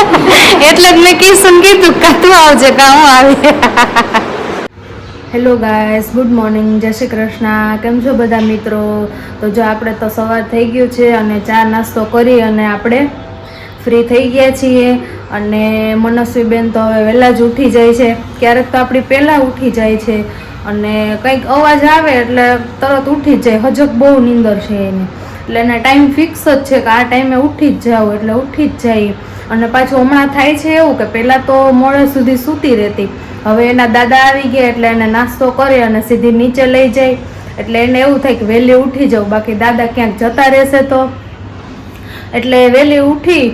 એટલે જ મેં કીધું કે તું આવજે કે હું આવી. હેલો ગાઈસ, ગુડ મોર્નિંગ, જય શ્રી કૃષ્ણ. કેમ છો બધા મિત્રો? તો જો આપણે તો સવાર થઈ ગયું છે અને ચા નાસ્તો કરી અને આપણે ફ્રી થઈ ગયા છીએ. અને મનસ્વીબેન તો હવે વહેલા જ ઉઠી જાય છે, ક્યારેક તો આપણી પહેલાં ઉઠી જાય છે. અને કંઈક અવાજ આવે એટલે તરત ઉઠી જ જાય, હજક બહુ નીંદર છે એને. એટલે એના ટાઈમ ફિક્સ જ છે કે આ ટાઈમે ઉઠી જ જાવ, એટલે ઉઠી જ જાય. અને પાછું હમણાં થાય છે એવું કે પહેલાં તો મોડે સુધી સૂતી રહેતી, હવે એના દાદા આવી ગયા એટલે એને નાસ્તો કરી અને સીધી નીચે લઈ જાય. એટલે એને એવું થાય કે વહેલી ઉઠી જાઉં, બાકી દાદા ક્યાંક જતા રહેશે તો. એટલે વહેલી ઉઠી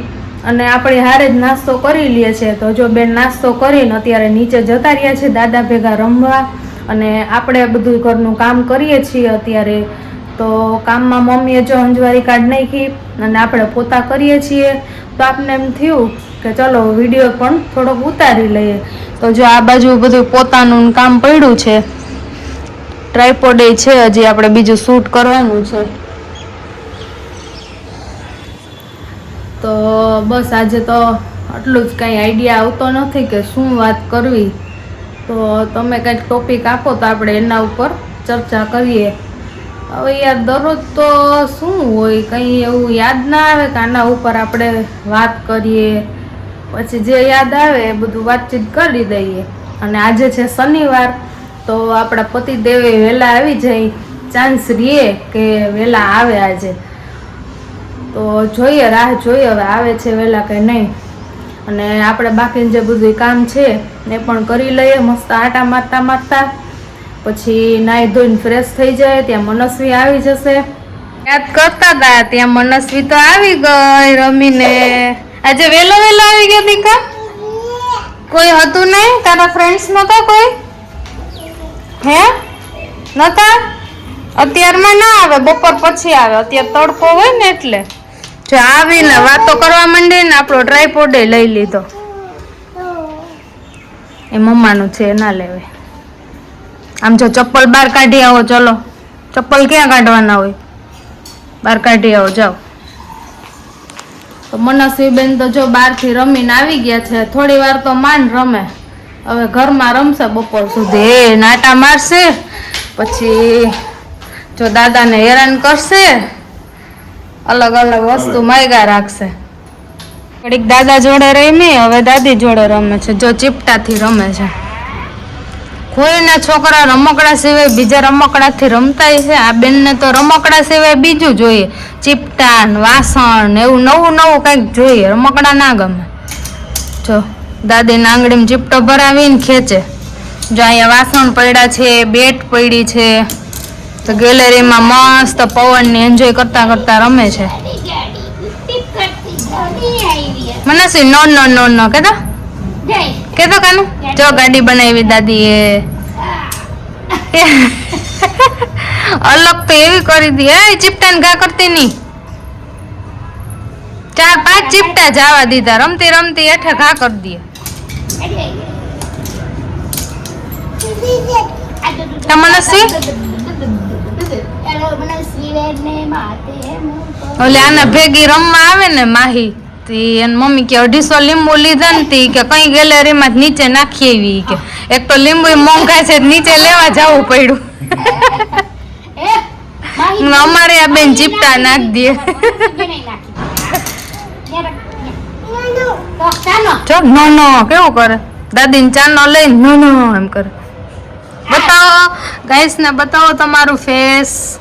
અને આપણે હારે જ નાસ્તો કરી લઈએ છીએ. તો જો બેન નાસ્તો કરીને અત્યારે નીચે જતા રહ્યા છે દાદા ભેગા રમવા. અને આપણે બધું ઘરનું કામ કરીએ છીએ અત્યારે. તો કામમાં મમ્મીએ જો અંજવારી કાઢ નાખી અને આપણે પોતા કરીએ છીએ. તો આપણે એમ થયું કે ચલો વિડીયો પણ થોડોક ઉતારી લઈએ. તો જો આ બાજુ બધું પોતાનું કામ પડ્યું છે, ટ્રાયપોડ છે, હજી આપણે બીજું શૂટ કરવાનું છે. તો બસ આજે તો આટલું જ, કાંઈ આઈડિયા આવતો નથી કે શું વાત કરવી. તો તમે કંઈક ટોપિક આપો તો આપણે એના ઉપર ચર્ચા કરીએ. હવે યાર દરરોજ તો શું હોય, કંઈ એવું યાદ ના આવે કે આના ઉપર આપણે વાત કરીએ. પછી જે યાદ આવે એ બધું વાતચીત કરી દઈએ. અને આજે છે શનિવાર, તો આપણા પતિદેવે વહેલા આવી જાય, ચાન્સ રહીએ કે વહેલા આવે આજે. તો જોઈએ, રાહ જોઈએ હવે આવે છે વહેલા કે નહીં. અને આપણે બાકીનું જે બધું કામ છે એ પણ કરી લઈએ મસ્ત આટા મારતા મારતા. પછી નાહી ધોઈને ફ્રેશ થઈ જાય ત્યાં મનસ્વી આવી જશે. યાદ કરતા હતા ત્યાં મનસ્વી તો આવી ગઈ રમીને. આજે વેલો આવી ગયો દીકા? કોઈ હતું નહીં? તારા ફ્રેન્ડ્સ નતા કોઈ? હે નતા? અત્યારમાં ના આવે, બપોર પછી આવે. અત્યારે તડકો હોય ને એટલે જો આવીને વાતો કરવા માંડી ને. આપણો ટ્રાયપોડ લઈ લીધો, એ મમ્માનું છે ના લેવાય. આમ જો ચપ્પલ બહાર કાઢી આવો, ચલો. ચપ્પલ ક્યાં કાઢવાના હોય? બહાર કાઢી આવો, જાઓ. તો મનસ્વીબેન તો જો બહારથી રમીને આવી ગયા છે. થોડી વાર તો માંડ રમે, હવે ઘરમાં રમશે બપોર સુધી. એ નાટા મારશે, પછી જો દાદાને હેરાન કરશે, અલગ અલગ વસ્તુ માયગા રાખશે. ઘડીક દાદા જોડે રમી, હવે દાદી જોડે રમે છે. જો ચીપટાથી રમે છે. કોઈના છોકરા રમકડા સિવાય બીજા રમકડાથી રમતા છે? આ બેનને તો રમકડા સિવાય બીજું જોઈએ, ચીપટા, વાસણ, એવું નવું નવું કંઈક જોઈએ. રમકડા ના ગમે. જો દાદીના આંગળીમાં ચીપટો ભરાવીને ખેંચે. જો અહીંયા વાસણ પડ્યા છે, બેટ પડી છે. તો ગેલેરીમાં મસ્ત પવનની એન્જોય કરતા કરતા રમે છે. મનસ્વી નો નો નો નો કેતો કેતો કાનું. જો ગાડી બનાવી દાદીએ. અલગ તો એવી કરી દી. એ ચીપટા ને ઘા કરતી નહીં. 4-5 ચીપટા જવા દીધા, રમતી રમતી હેઠે ઘા કરી દે. મનસ્વી ઓલે આના ભેગી રમવા આવે ને માહી, એન મમ્મી કે 250 લીંબુ લીધા ને કે કઈ ગેલેરીમાં નીચે નાખી આવી કે. એક તો લીંબુ મોંઘા છે, નીચે લેવા જવું પડ્યું. અમારે આ બેન ચીપટા નાખ દે. નો નો કેવું કરે દાદી ને ચાનો લઈને નો નો એમ કરે. બતાવો ગાઈસ ને, બતાવો તમારું ફેસ.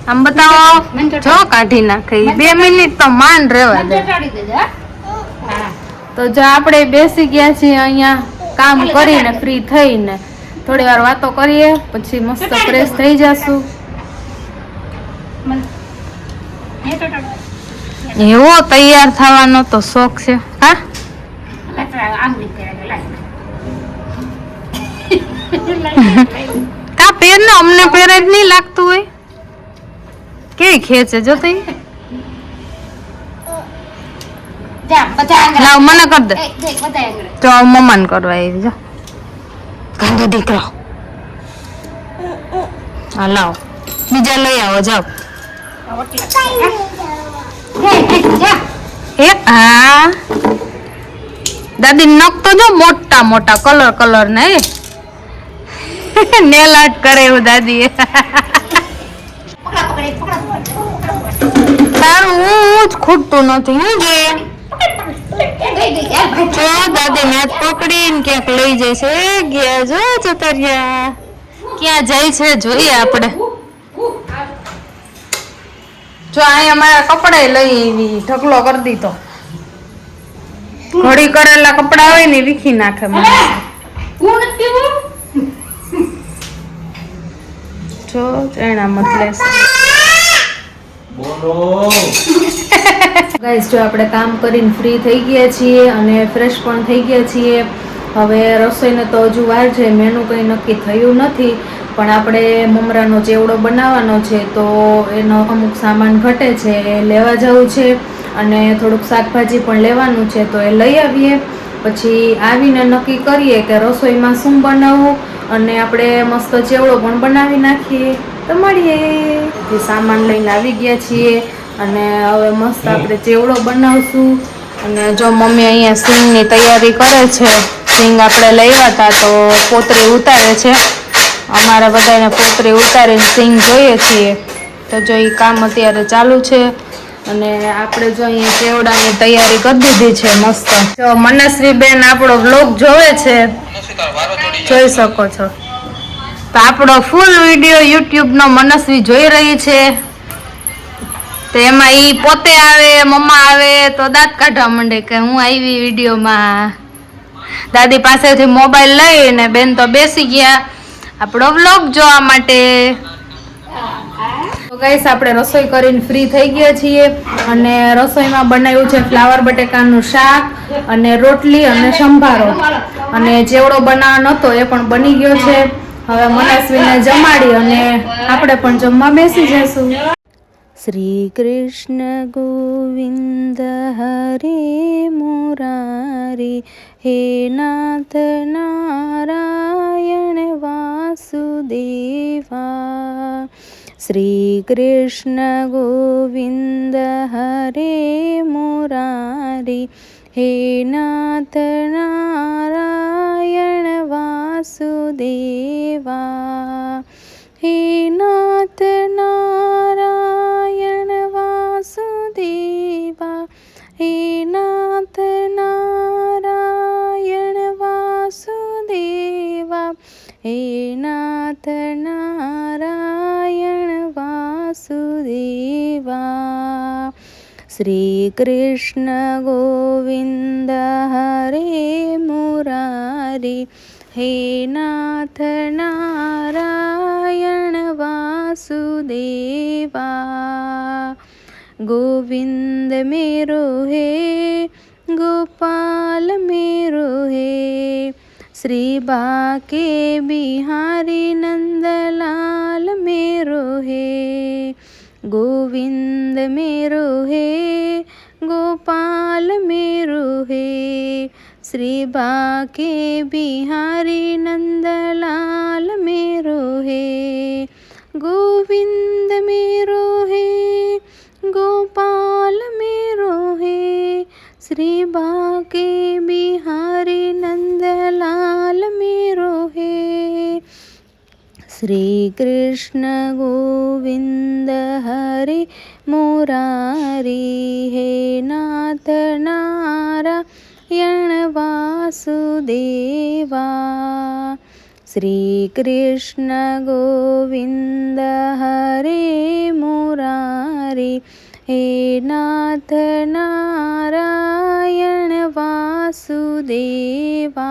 આમ બતાવો. જો કાઢી નાખે 2 મિનિટ તો માંડ રહેવા દે. તો જો આપણે બેસી ગયા છીએ અહીંયા કામ કરીને ફ્રી થઈને. થોડી વાર વાતો કરીએ પછી મસ્ત ફ્રેશ થઈ જશું. એવો તૈયાર થવાનો તો શોખ છે. હા કા પેર ને અમને પહેરે જ નહીં લાગતું હોય. કેવી ખેંચે જો તો. લાવ મને કર દે. તો મમ્માને કરવા આવી જા. ગાંડો દીકરો. હા લાવ, બીજા લઈ આવો જાઓ. એક દાદી નખ તો જો મોટા મોટા કલર કલર ને નેલ આર્ટ કરે એવું દાદી તારું હું જ ખૂટતું નથી હું જે દાદી મેચ પકડીને ક્યાંક લઈ જાય છે ગયા જો ચતરિયા ક્યાં જાય છે જોઈએ આપણે જો અહીંયા મારા કપડા લઈ આવી ઢગલો કરી દીધો ઘડી કરેલા કપડા હોય ને વીખી નાખે મને જો એના મતલે ગાઈસ જો આપણે કામ કરીને ફ્રી થઈ ગયા છીએ અને ફ્રેશ પણ થઈ ગયા છીએ હવે રસોઈને તો હજુ વાર છે મેનુ કંઈ નક્કી થયું નથી પણ આપણે મમરાનો ચેવડો બનાવવાનો છે તો એનો અમુક સામાન ઘટે છે એ લેવા જવું છે અને થોડુંક શાકભાજી પણ લેવાનું છે તો એ લઈ આવીએ પછી આવીને નક્કી કરીએ કે રસોઈમાં શું બનાવવું અને આપણે મસ્ત ચેવડો પણ બનાવી નાખીએ તો મળીએ સામાન લઈને આવી ગયા છીએ અને હવે મસ્ત આપણે ચેવડો બનાવશું અને જો મમ્મી અહીંયા સિંગની તૈયારી કરે છે સિંગ આપણે લાવ્યા હતા તો પોતરી ઉતારે છે અમારા બધાને પોતરી ઉતારીને સિંગ જોઈએ છીએ તો જો એ કામ અત્યારે ચાલુ છે અને આપણે જો અહીંયા ચેવડાની તૈયારી કરી દીધી છે મસ્ત જો મનશ્રી બેન આપણો બ્લોગ જોવે છે જોઈ શકો છો તો આપણો ફૂલ વિડીયો યુટ્યુબનો મનસ્વી જોઈ રહી છે તો એમાં ઈ પોતે આવે મમ્મા આવે તો દાંત કાઢવા માંડે કે હું આવી વિડીયોમાં દાદી પાસેથી મોબાઈલ લઈને બેન તો બેસી ગયા આપણો વ્લોગ જોવા માટે તો ગાઈસ આપણે રસોઈ કરીને ફ્રી થઈ ગયા છીએ અને રસોઈમાં બનાવ્યું છે ફ્લાવર બટેકાનું શાક અને રોટલી અને સંભારો અને ચેવડો બનાવવાનો હતો એ પણ બની ગયો છે હવે મનસ્વીને જમાડી અને આપણે પણ જમવા બેસી જઈશું શ્રી કૃષ્ણ ગોવિંદ હરે મુરારી હે નાથ નારાયણ વાસુદેવા શ્રી કૃષ્ણ ગોવિંદ હરે મુરારી હે નાથ નારાયણ વાસુદેવા હે નાથ નારાયણ વાસુદેવા હે નાથ નારાયણ વાસુદેવા હે નાથ નારાયણ વાસુદેવા શ્રી કૃષ્ણ ગોવિંદ હરે મુરારી હે નાથ નારાયણ વાસુદેવા ગોવિંદ मेरो હે गोपाल मेरो है श्री बाके बिहारी नंदलाल मेरो है गोविंद मेरो है गोपाल मेरो है श्री बाके बिहारी नंदलाल मेरो है गोविंद मेरो है गोपाल मेरो है श्री बाके बिहारी नंदलाल मेरो है श्री कृष्ण गोविंद हरे मुरारी हे नाथ नारायण वासुदेवा श्री कृष्ण गोविंद हरे मुरारी हे नाथ नारायण वासुदेवा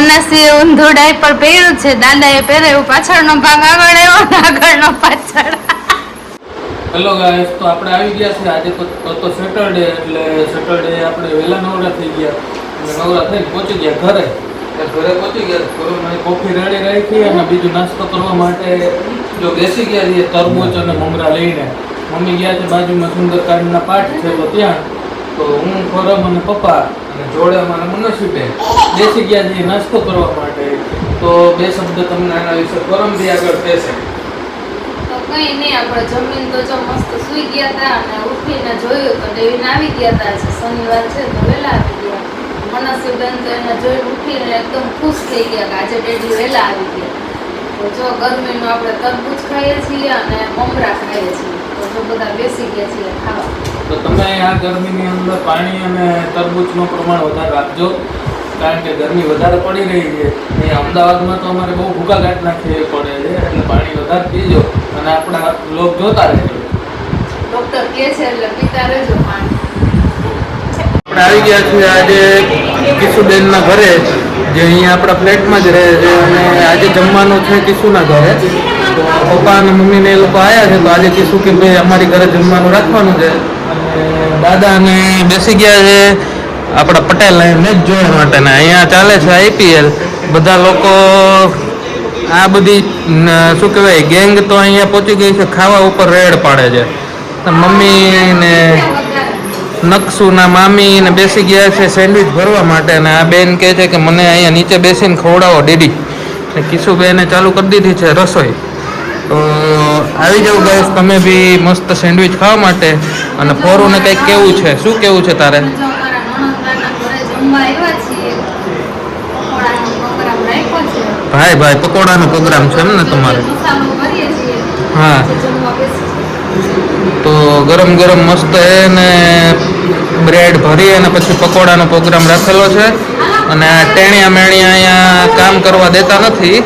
મનાસી ઊંધું ડાયપર પહેર્યું છે, દાદાએ પહેરાયું પાછળનો ભાગ આગળ આવ્યો ને આગળનો પાછળ. હેલો ગાઈસ, તો આપણે આવી ગયા છે આજે તો સેટરડે, એટલે સેટરડે આપણે વહેલા નવરા થઈ ગયા અને નવરા થઈને પહોંચી ગયા ઘરે પહોંચી ગયા. ઘરે કોફી રેડી રાખી અને બીજું નાસ્તો કરવા માટે જો બેસી ગયા છીએ તરબૂચ અને મમરા લઈને. મમ્મી ગયા છે બાજુમાં સુંદરકાંડના પાઠ છે તો ત્યાં, તો હું ફોરમ અને પપ્પા અને જોડે અમારા મનસ્વીબેન બેસી ગયા છીએ નાસ્તો કરવા માટે. તો બે શબ્દ તમને આના વિશે ફોરમથી આગળ કહેશે. કઈ નહીં, આપણે જમીન તો જો મસ્ત સુઈ ગયા હતા અને ઉઠીને જોયું તો ડેવીન આવી ગયા હતા. આજે શનિવાર છે તો વહેલા આવી ગયા. મનસ્વીબેન તો એને જોઈને ઉઠીને એકદમ ખુશ થઈ ગયા કે આજે ડેડી વહેલા આવી ગયા. તો જો ગરમીનું આપણે તરબૂચ ખાઈએ છીએ અને મમરા ખાઈએ છીએ. તો જો બધા બેસી ગયા છીએ ખાવા. તો તમે આ ગરમીની અંદર પાણી અને તરબૂચનું પ્રમાણ વધારે રાખજો, કારણ કે ગરમી વધારે પડી રહી છે. અહીંયા અમદાવાદમાં તો અમારે બહુ ભૂકા ગાંઠ નાખવી પડે છે, એટલે પાણી વધારે પીજો અને આપણા લોક જોતા રહેજો. ડોક્ટર કહે છે એટલે પીતા રહેજો પાણી. આપણે આવી ગયા છીએ આજે કિશુબેનના ઘરે, જે અહીંયા આપણા ફ્લેટમાં જ રહે છે, અને આજે જમવાનું છે કિશુના ઘરે. તો પપ્પા અને મમ્મીને એ લોકો આવ્યા છે, તો આજે કિશુ કે ભાઈ અમારી ઘરે જમવાનું રાખવાનું છે. અને દાદા અને બેસી ગયા છે આપણા પટેલ મેચ જોવા માટે. ને અહીંયા ચાલે છે IPL. બધા લોકો આ બધી શું કહેવાય ગેંગ તો અહીંયા પહોંચી ગઈ છે, ખાવા ઉપર રેડ પાડે છે. મમ્મી ને નકશુના મામી ને બેસી ગયા છે સેન્ડવિચ ભરવા માટે, અને આ બેન કહે છે કે મને અહીંયા નીચે બેસીને ખવડાવો ડેડી. ને કિશુબેને ચાલુ કરી દીધી છે રસોઈ. તો આવી જાવ ગાઈસ તમે બી મસ્ત સેન્ડવિચ ખાવા માટે. અને ફોરુને કંઈક કેવું છે, શું કેવું છે તારે? ભાઈ પકોડાનો પ્રોગ્રામ છે એમ ને તમારે? હા, તો ગરમ ગરમ મસ્ત એને બ્રેડ ભરી અને પછી પકોડાનો પ્રોગ્રામ રાખેલો છે. અને આ ટેણિયા મેણિયા અહીંયા કામ કરવા દેતા નથી,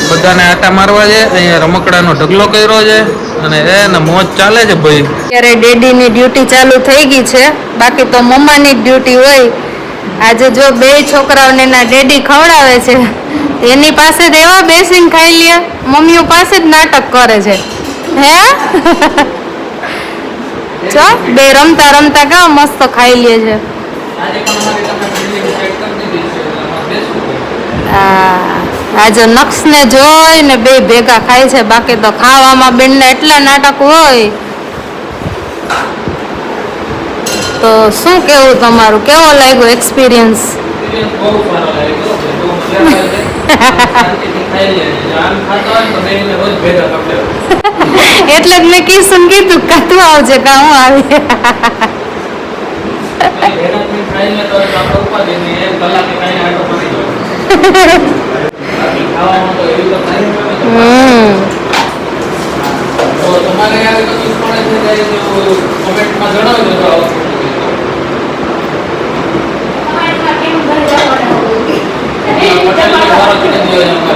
બધાને આટા મારવા છે. અહીંયા રમકડાનો ઢગલો કર્યો છે અને એને મોજ ચાલે છે ભાઈ. અત્યારે ડેડીની ડ્યુટી ચાલુ થઈ ગઈ છે, બાકી તો મમ્માની ડ્યુટી હોય. આજે જો બે છોકરાઓને ના ડેડી ખવડાવે છે, એની પાસે જ એવા બેસીને ખાઈ લે, મમ્મીઓ પાસે જ નાટક કરે છે. હે ચો બે રમતા રમતા કેવા મસ્ત ખાઈ લે છે. આજે નક્ષને જોઈ ને બે ભેગા ખાય છે, બાકી તો ખાવામાં બેનને એટલા નાટક હોય. તો શું કેવું તમારું, કેવો લાગ્યો એક્સપિરિયન્સ? એટલે જ મેં કીધું કે તું આવજે કા હું આવી.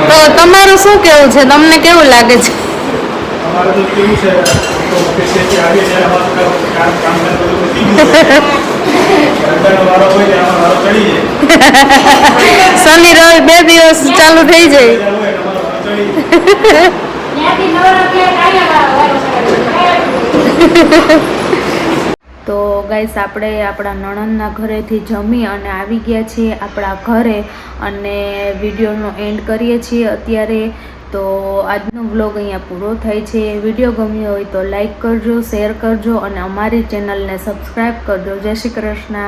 તો તમારું શું કેવું છે, તમને કેવું લાગે છે? શનિ રવિ 2 દિવસ ચાલુ થઈ જાય. તો ગાઈસ આપણે આપણા નણંદના ઘરેથી જમી અને આવી ગયા છીએ આપણા ઘરે, અને વિડીયોનો એન્ડ કરીએ છીએ અત્યારે. તો આજનો વ્લોગ અહીંયા પૂરો થાય છે. વિડીયો ગમ્યો હોય તો લાઈક કરજો, શેર કરજો અને અમારી ચેનલને સબસ્ક્રાઈબ કરજો. જય શ્રી કૃષ્ણ.